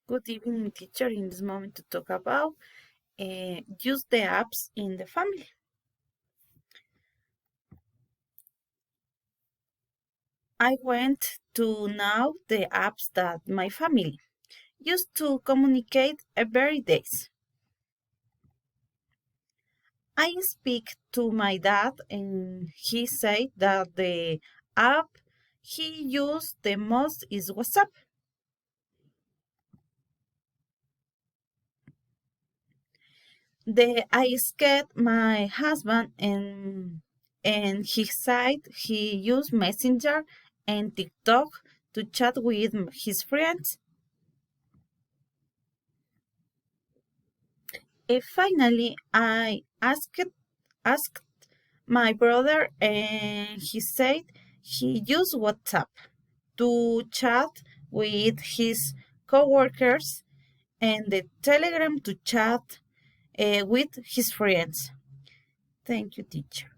Good evening, teacher. In this moment to talk about use the apps in the family. I went to know the apps that my family used to communicate every days. I speak to my dad and he said that the app he used the most is WhatsApp. I asked my husband and he said he used Messenger and TikTok to chat with his friends. And finally, I asked my brother and he said he used WhatsApp to chat with his coworkers and the Telegram to chat with his friends. Thank you, teacher.